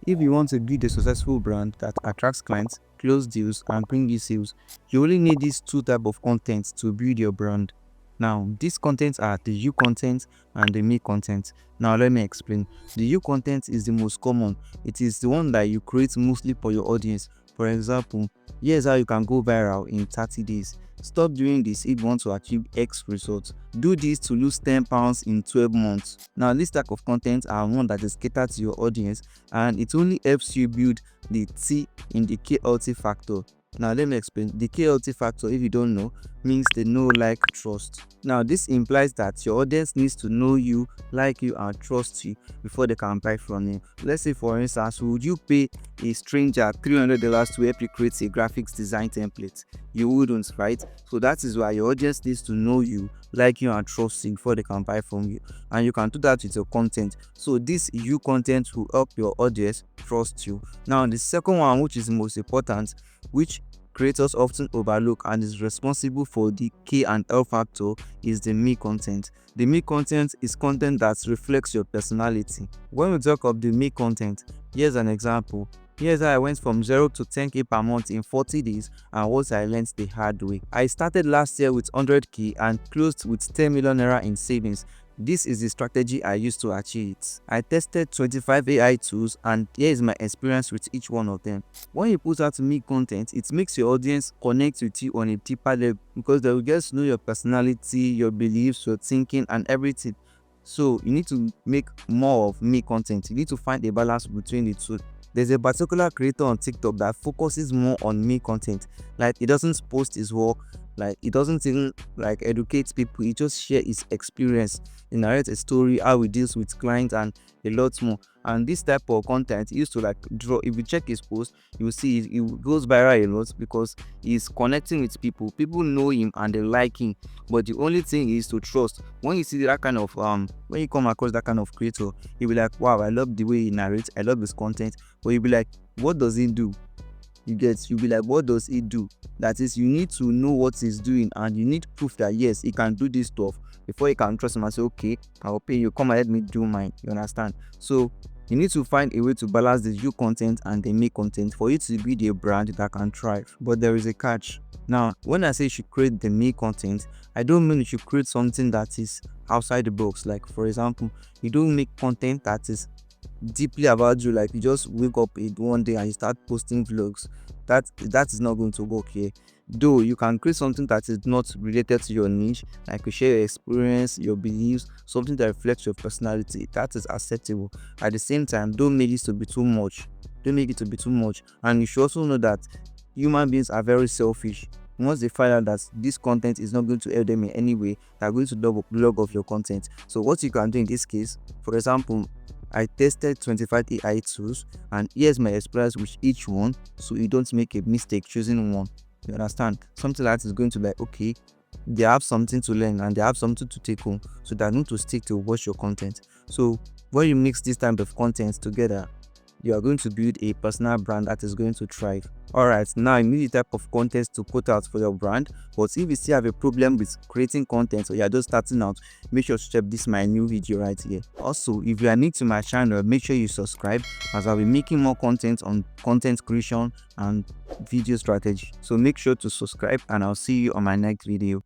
If you want to build a successful brand that attracts clients, close deals, and bring you sales, you only need these two types of content to build your brand. Now, these contents are the you content and the me content. Now, let me explain. The you content is the most common. It is the one that you create mostly for your audience. For example, here's how you can go viral in 30 days. Stop doing this if you want to achieve X results. Do this to lose 10 pounds in 12 months. Now, this type of content are one that is catered to your audience, and it only helps you build the T in the KLT factor. Now, let me explain. The KLT factor, if you don't know, means the know, like, trust. Now, this implies that your audience needs to know you, like you, and trust you before they can buy from you. Let's say, for instance, would you pay a stranger $300 to help you create a graphics design template? You wouldn't, right? So that is why your audience needs to know you, like you, and trust you before they can buy from you. And you can do that with your content. So this you content will help your audience trust you. Now, the second one, which is the most important, which creators often overlook and is responsible for the K and L factor, is the me content. The me content is content that reflects your personality. When we talk of the me content, here's an example. Here's how I went from 0 to 10k per month in 40 days and what I learned the hard way. I started last year with 100k and closed with 10 million naira in savings. This is the strategy I used to achieve it. I tested 25 AI tools and here is my experience with each one of them. When you put out me content, it makes your audience connect with you on a deeper level because they will get to know your personality, your beliefs, your thinking, and everything. So you need to make more of me content. You need to find a balance between the two. There's a particular creator on TikTok that focuses more on me content. Like, he doesn't post his work, like he doesn't even like educate people, he just share his experience. He narrates a story, how he deals with clients, and a lot more. And this type of content he used to like draw. If you check his post, you will see it goes viral a lot because he's connecting with people. People know him and they like him. But the only thing is to trust. When you see that kind of when you come across that kind of creator, you'll be like, wow, I love the way he narrates, I love his content. But you'll be like, what does he do? You'll be like, what does he do? That is, you need to know what he's doing and you need proof that yes, he can do this stuff before you can trust him and say, okay, I'll pay you, come and let me do mine. You understand? So you need to find a way to balance the you content and the me content for you to build a brand that can thrive. But there is a catch. Now, when I say you should create the me content, I don't mean you should create something that is outside the box. Like, for example, you don't make content that is deeply about you, like you just wake up one day and you start posting vlogs. That is not going to work here. Though you can create something that is not related to your niche, like you share your experience, your beliefs, something that reflects your personality, that is acceptable. At the same time, don't make it to be too much. Don't make it to be too much. And you should also know that human beings are very selfish. Once they find out that this content is not going to help them in any way, they're going to log off your content. So what you can do in this case, for example, I tested 25 AI tools and here's my experience with each one, so you don't make a mistake choosing one. You understand? Something that is going to be like, okay, they have something to learn and they have something to take home, so they're going to stick to watch your content. So when you mix this type of content together, you are going to build a personal brand that is going to thrive. Alright, now you need the type of content to put out for your brand. But if you still have a problem with creating content or you're just starting out, make sure to check this my new video right here. Also, if you are new to my channel, make sure you subscribe as I'll be making more content on content creation and video strategy. So make sure to subscribe and I'll see you on my next video.